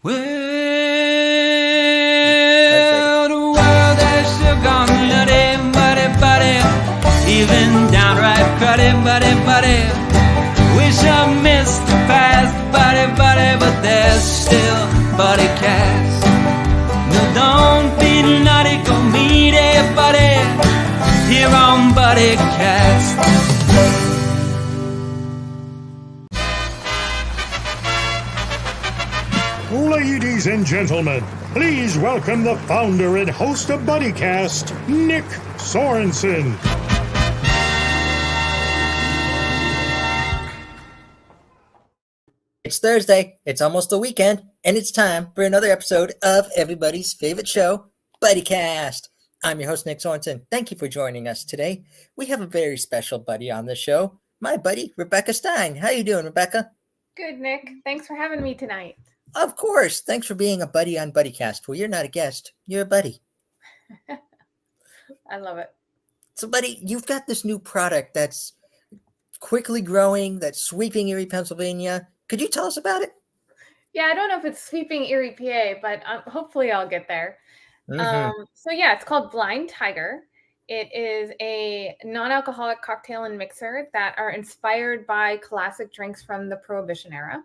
Well, the world has still gone nutty, buddy, even downright cruddy, buddy. Wish I missed the past, buddy, but there's still Buddycast. No, don't be naughty, go meet everybody here on Buddycast. Ladies and gentlemen, please welcome the founder and host of Buddycast, Nick Sorensen. It's Thursday, it's almost the weekend, and it's time for another episode of everybody's favorite show, Buddycast. I'm your host, Nick Sorensen. Thank you for joining us today. We have a very special buddy on the show, my buddy, Rebecca Styn. How you doing, Rebecca? Good, Nick. Thanks for having me tonight. Of course. Thanks for being a buddy on Buddycast. Well, you're not a guest, you're a buddy. I love it. So, buddy, you've got this new product that's quickly growing, that's sweeping Erie, Pennsylvania. Could you tell us about it? Yeah, I don't know if it's sweeping Erie, PA, but hopefully I'll get there. So yeah, it's called Blind Tiger. It is a non-alcoholic cocktail and mixer that are inspired by classic drinks from the Prohibition era.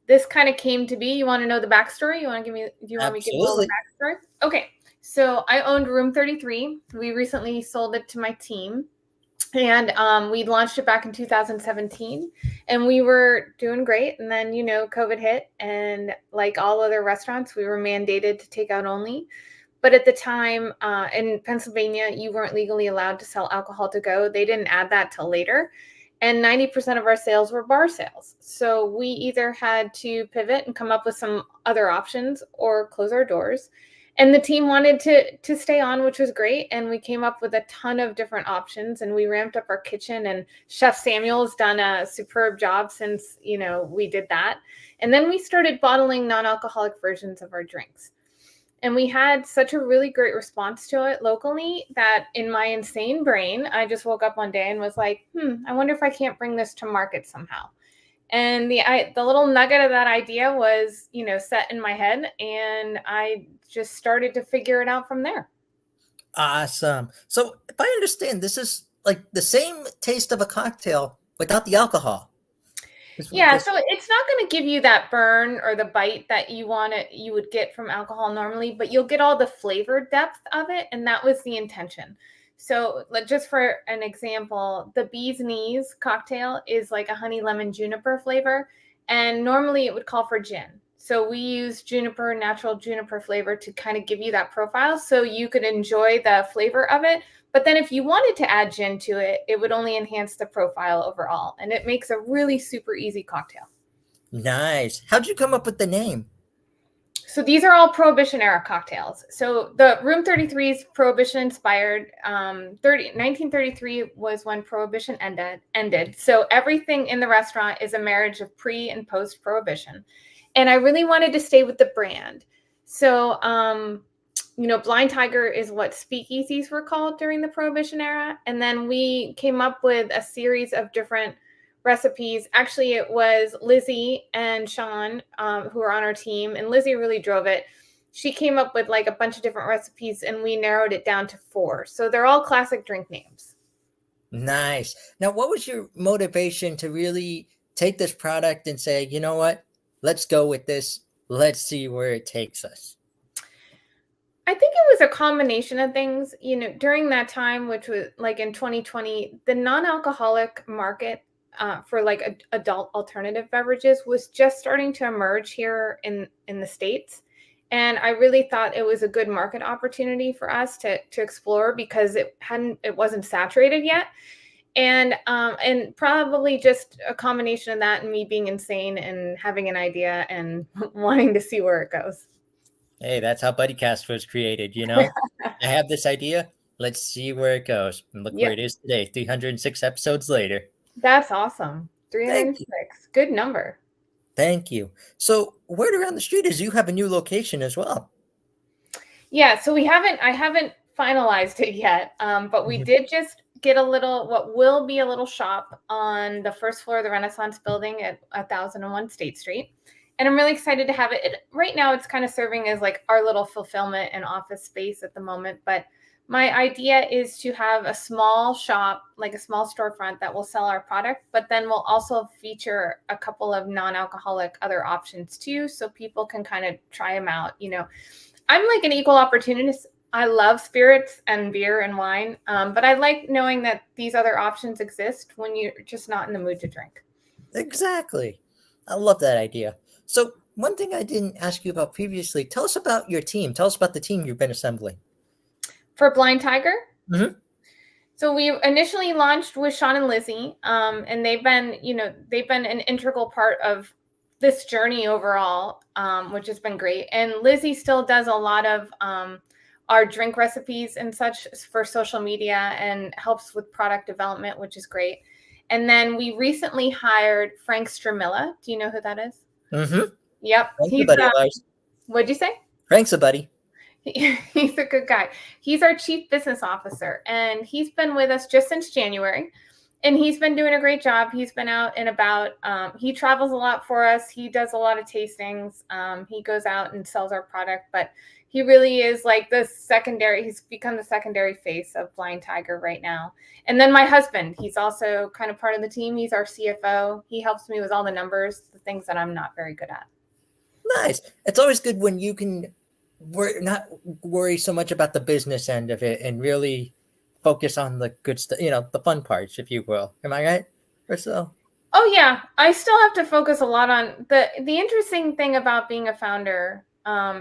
This kind of came to be. You want to know the backstory? Do you want me to give you the backstory? Okay. So I owned Room 33. We recently sold it to my team. And we launched it back in 2017 and we were doing great. And then, COVID hit, and like all other restaurants, we were mandated to take out only. But at the time in Pennsylvania, you weren't legally allowed to sell alcohol to go. They didn't add that till later. And 90% of our sales were bar sales. So we either had to pivot and come up with some other options or close our doors. And the team wanted to stay on, which was great. And we came up with a ton of different options, and we ramped up our kitchen, and Chef Samuel's done a superb job since, we did that. And then we started bottling non-alcoholic versions of our drinks. And we had such a really great response to it locally that in my insane brain, I just woke up one day and was like, I wonder if I can't bring this to market somehow. And the little nugget of that idea was, set in my head, and I just started to figure it out from there. Awesome. So if I understand, this is like the same taste of a cocktail without the alcohol. Yeah, so it's not going to give you that burn or the bite that you would get from alcohol normally, but you'll get all the flavor depth of it, and that was the intention. So just for an example, the Bee's Knees cocktail is like a honey lemon juniper flavor, and normally it would call for gin. So we use natural juniper flavor to kind of give you that profile so you could enjoy the flavor of it. But then if you wanted to add gin to it, it would only enhance the profile overall. And it makes a really super easy cocktail. Nice. How'd you come up with the name? So these are all Prohibition era cocktails. So the Room 33 is Prohibition inspired. 1933 was when Prohibition ended. So everything in the restaurant is a marriage of pre and post Prohibition. And I really wanted to stay with the brand. So, Blind Tiger is what speakeasies were called during the Prohibition era. And then we came up with a series of different recipes. Actually, it was Lizzie and Sean who are on our team. And Lizzie really drove it. She came up with like a bunch of different recipes, and we narrowed it down to 4. So they're all classic drink names. Nice. Now, what was your motivation to really take this product and say, you know what? Let's go with this. Let's see where it takes us. I think it was a combination of things. During that time, which was like in 2020, the non-alcoholic market for like adult alternative beverages was just starting to emerge here in the States. And I really thought it was a good market opportunity for us to explore because it wasn't saturated yet. And probably just a combination of that and me being insane and having an idea and wanting to see where it goes. Hey, that's how Buddycast was created, I have this idea. Let's see where it goes. And look where it is today, 306 episodes later. That's awesome. 306. Good number. Thank you. So word around the street is you have a new location as well. Yeah, so I haven't finalized it yet, but we did just get what will be a little shop on the first floor of the Renaissance building at 1001 State Street. And I'm really excited to have it. Right now, it's kind of serving as like our little fulfillment and office space at the moment. But my idea is to have a small shop, like a small storefront that will sell our product, but then we'll also feature a couple of non-alcoholic other options too, so people can kind of try them out. I'm like an equal opportunist. I love spirits and beer and wine, but I like knowing that these other options exist when you're just not in the mood to drink. Exactly. I love that idea. So one thing I didn't ask you about previously, tell us about your team. Tell us about the team you've been assembling. For Blind Tiger? Mm-hmm. So we initially launched with Sean and Lizzie, and they've been an integral part of this journey overall, which has been great. And Lizzie still does a lot of our drink recipes and such for social media and helps with product development, which is great. And then we recently hired Frank Stramilla. Do you know who that is? Mm-hmm. Yep. Frank's a buddy of ours. What'd you say? Frank's a buddy. He's a good guy. He's our chief business officer, and he's been with us just since January, and he's been doing a great job. He's been out and about. He travels a lot for us. He does a lot of tastings. He goes out and sells our product, but he really is like he's become the secondary face of Blind Tiger right now. And then my husband, he's also kind of part of the team. He's our CFO. He helps me with all the numbers, the things that I'm not very good at. Nice. It's always good when you can not worry so much about the business end of it and really focus on the good stuff, the fun parts, if you will. Am I right? Or so? Oh yeah, I still have to focus a lot on the interesting thing about being a founder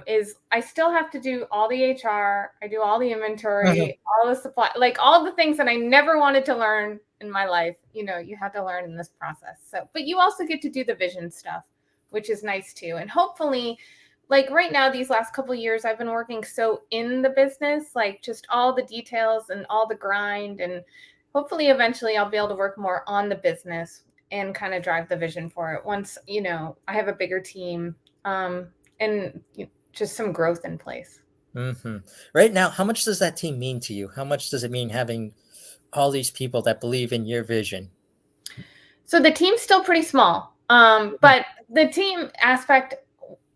is I still have to do all the HR, I do all the inventory, all the supply, like all the things that I never wanted to learn in my life. You have to learn in this process. So, but you also get to do the vision stuff, which is nice too. And hopefully, like right now, these last couple of years, I've been working so in the business, like just all the details and all the grind. And hopefully eventually I'll be able to work more on the business and kind of drive the vision for it once, I have a bigger team and just some growth in place. Mm-hmm. Right now, how much does that team mean to you? How much does it mean having all these people that believe in your vision? So the team's still pretty small, but the team aspect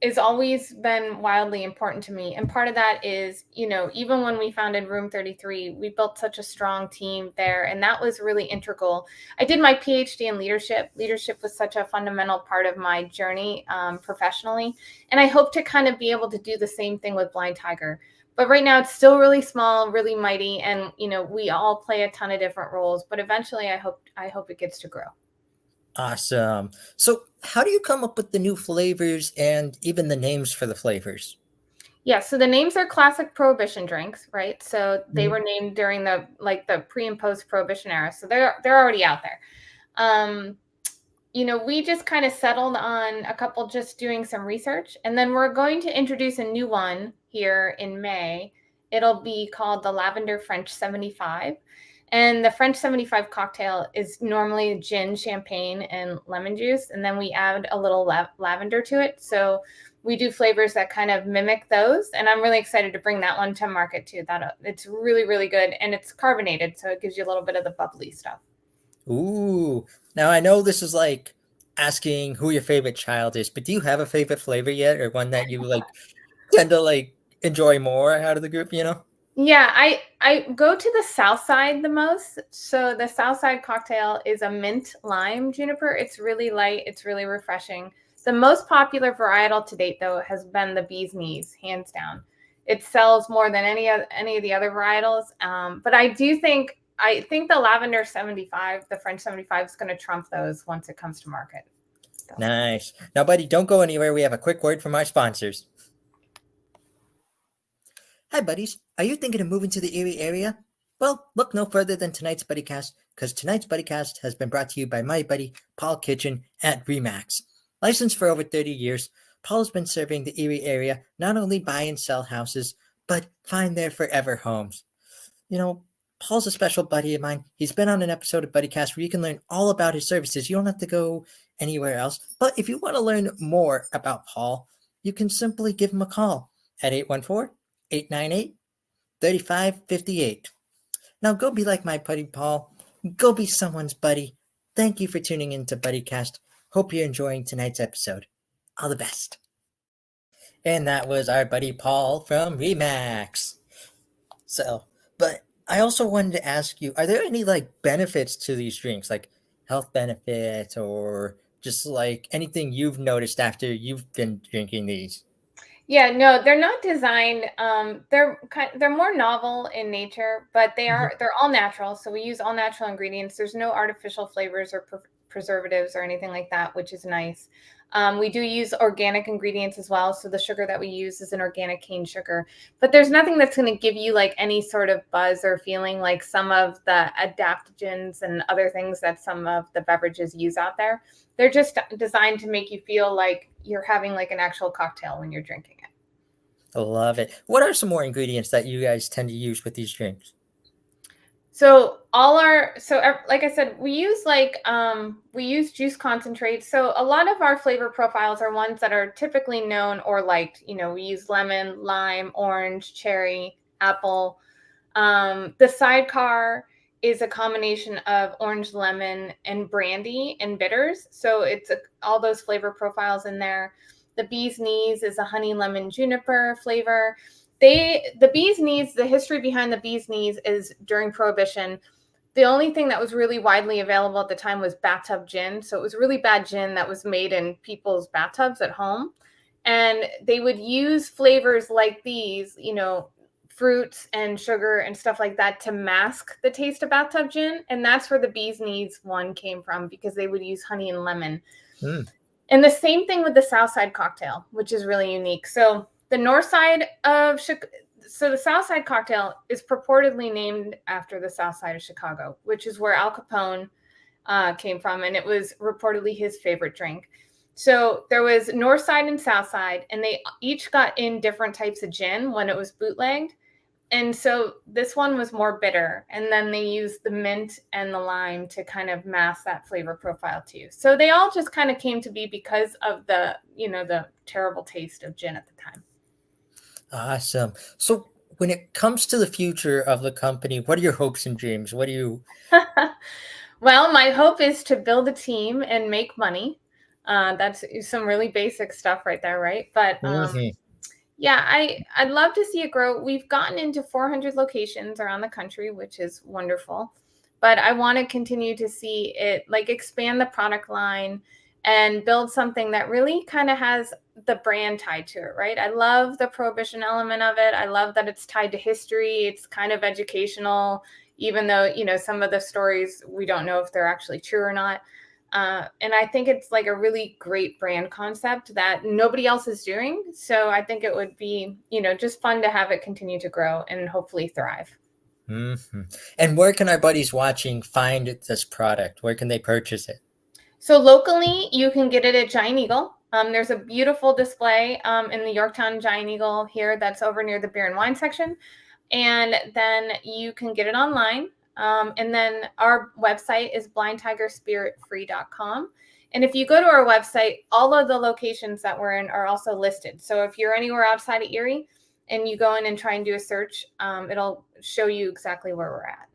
has always been wildly important to me. And part of that is, even when we founded Room 33, we built such a strong team there. And that was really integral. I did my PhD in leadership. Leadership was such a fundamental part of my journey professionally. And I hope to kind of be able to do the same thing with Blind Tiger. But right now it's still really small, really mighty. And, we all play a ton of different roles, but eventually I hope it gets to grow. Awesome. So how do you come up with the new flavors and even the names for the flavors? Yeah, so the names are classic Prohibition drinks, right? So they were named during the pre and post Prohibition era. So they're already out there. We just kind of settled on a couple, just doing some research. And then we're going to introduce a new one here in May. It'll be called the Lavender French 75. And the French 75 cocktail is normally gin, champagne, and lemon juice. And then we add a little lavender to it. So we do flavors that kind of mimic those. And I'm really excited to bring that one to market too. It's really, really good. And it's carbonated. So it gives you a little bit of the bubbly stuff. Ooh. Now I know this is like asking who your favorite child is, but do you have a favorite flavor yet? Or one that you tend to enjoy more out of the group, Yeah, I go to the South Side the most. So the South Side cocktail is a mint lime juniper. It's really light. It's really refreshing. The most popular varietal to date, though, has been the Bee's Knees, hands down. It sells more than any of the other varietals. But I think the Lavender 75, the French 75, is going to trump those once it comes to market. So. Nice. Now, buddy, don't go anywhere. We have a quick word from our sponsors. Hi, buddies. Are you thinking of moving to the Erie area? Well, look no further than tonight's Buddycast, because tonight's Buddycast has been brought to you by my buddy, Paul Kitchen at Remax. Licensed for over 30 years, Paul has been serving the Erie area, not only buy and sell houses, but find their forever homes. Paul's a special buddy of mine. He's been on an episode of Buddycast where you can learn all about his services. You don't have to go anywhere else. But if you want to learn more about Paul, you can simply give him a call at 814-898-3558. Now go be like my buddy Paul. Go be someone's buddy. Thank you for tuning in to Buddycast. Hope you're enjoying tonight's episode. All the best. And that was our buddy Paul from Remax. So, but I also wanted to ask you, are there any like benefits to these drinks, like health benefits or just like anything you've noticed after you've been drinking these? Yeah, no, they're not designed. They're more novel in nature, but they're all natural. So we use all natural ingredients. There's no artificial flavors or preservatives or anything like that, which is nice. We do use organic ingredients as well. So the sugar that we use is an organic cane sugar, but there's nothing that's going to give you like any sort of buzz or feeling like some of the adaptogens and other things that some of the beverages use out there. They're just designed to make you feel like you're having like an actual cocktail when you're drinking it. I love it. What are some more ingredients that you guys tend to use with these drinks? So like I said, we use juice concentrates. So a lot of our flavor profiles are ones that are typically known or liked. We use lemon, lime, orange, cherry, apple. The sidecar is a combination of orange, lemon, and brandy and bitters. So it's all those flavor profiles in there. The bee's knees is a honey, lemon, juniper flavor. The bee's knees, the history behind the bee's knees is during Prohibition. The only thing that was really widely available at the time was bathtub gin. So it was really bad gin that was made in people's bathtubs at home. And they would use flavors like these, fruits and sugar and stuff like that to mask the taste of bathtub gin. And that's where the bee's knees one came from, because they would use honey and lemon. And the same thing with the South Side cocktail, which is really unique. So the north side of the South Side cocktail is purportedly named after the South Side of Chicago, which is where Al Capone came from. And it was reportedly his favorite drink. So there was North Side and South Side, and they each got in different types of gin when it was bootlegged. And so this one was more bitter, and then they used the mint and the lime to kind of mask that flavor profile too. So they all just kind of came to be because of the terrible taste of gin at the time. Awesome. So when it comes to the future of the company, what are your hopes and dreams? What do you... Well, my hope is to build a team and make money. That's some really basic stuff right there, right? But yeah, I'd love to see it grow. We've gotten into 400 locations around the country, which is wonderful. But I want to continue to see it like expand the product line and build something that really kind of has the brand tied to it, right? I love the Prohibition element of it. I love that it's tied to history. It's kind of educational, even though, some of the stories, we don't know if they're actually true or not. And I think it's like a really great brand concept that nobody else is doing. So I think it would be, just fun to have it continue to grow and hopefully thrive. And where can our buddies watching find this product? Where can they purchase it? So locally, you can get it at Giant Eagle. There's a beautiful display in the Yorktown Giant Eagle here that's over near the beer and wine section. And then you can get it online. And then our website is blindtigerspiritfree.com. And if you go to our website, all of the locations that we're in are also listed. So if you're anywhere outside of Erie and you go in and try and do a search, it'll show you exactly where we're at.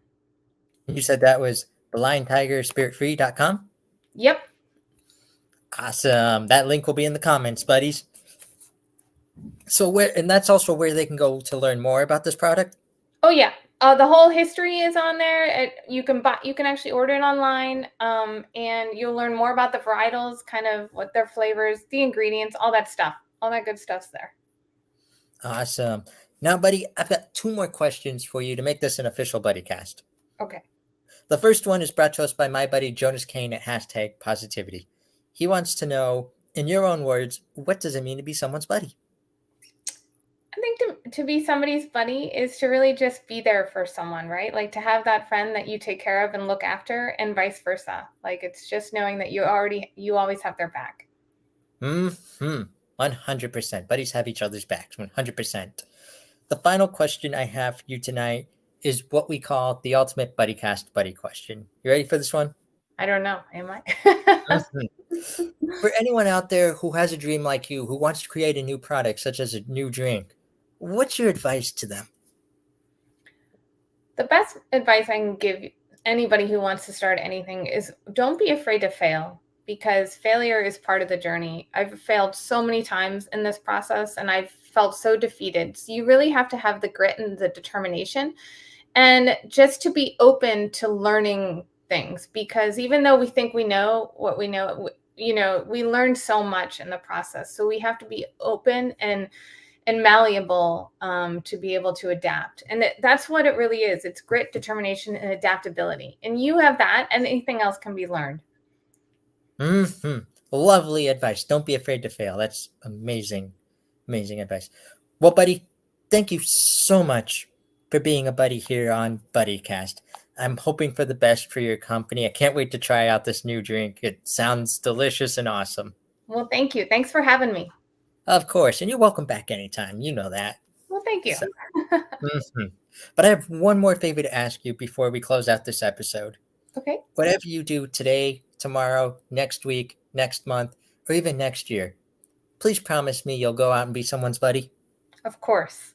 You said that was blindtigerspiritfree.com? Yep. Awesome. That link will be in the comments, buddies. So and that's also where they can go to learn more about this product? Oh, yeah. The whole history is on there. You can actually order it online, and you'll learn more about the varietals, kind of what their flavors, the ingredients, all that stuff. All that good stuff's there. Awesome. Now, buddy, I've got 2 more questions for you to make this an official Buddycast. Okay. The first one is brought to us by my buddy Jonas Kane at #Positivity. He wants to know, in your own words, what does it mean to be someone's buddy? I think to be somebody's buddy is to really just be there for someone, right? Like to have that friend that you take care of and look after, and vice versa. Like it's just knowing that you always have their back. 100%. Buddies have each other's backs. 100%. The final question I have for you tonight is what we call the ultimate Buddycast buddy question. You ready for this one? I don't know. Am I? For anyone out there who has a dream like you, who wants to create a new product, such as a new drink, what's your advice to them? The best advice I can give anybody who wants to start anything is don't be afraid to fail. because failure is part of the journey. I've failed so many times in this process and I've felt so defeated. So you really have to have the grit and the determination and just to be open to learning things, because even though we think we know what we know, we learn so much in the process. So we have to be open and malleable to be able to adapt. And that's what it really is. It's grit, determination, and adaptability. And you have that, and anything else can be learned. Lovely advice. Don't be afraid to fail. That's amazing, amazing advice. Well, buddy, thank you so much for being a buddy here on Buddycast. I'm hoping for the best for your company. I can't wait to try out this new drink. It sounds delicious and awesome. Well, thank you. Thanks for having me. Of course. And you're welcome back anytime. You know that. Well, thank you. So, But I have one more favor to ask you before we close out this episode. Okay. Whatever you do today, tomorrow, next week, next month, or even next year, please promise me you'll go out and be someone's buddy. Of course.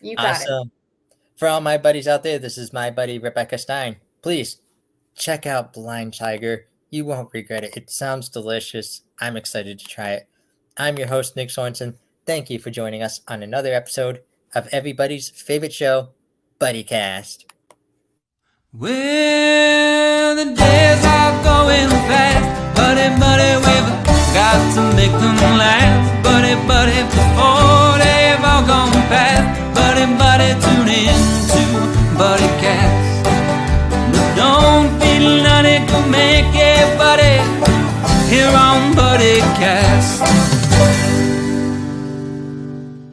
You got it. For all my buddies out there, this is my buddy Rebecca Styn. Please check out Blind Tiger. You won't regret it. It sounds delicious. I'm excited to try it. I'm your host, Nick Sorensen. Thank you for joining us on another episode of everybody's favorite show, Buddycast. Well, the days are going fast. Buddy, we've got to make them last. Buddy, before they've all gone past. Buddy, tune in to Buddycast. But don't be nutty, go make it, buddy. Here on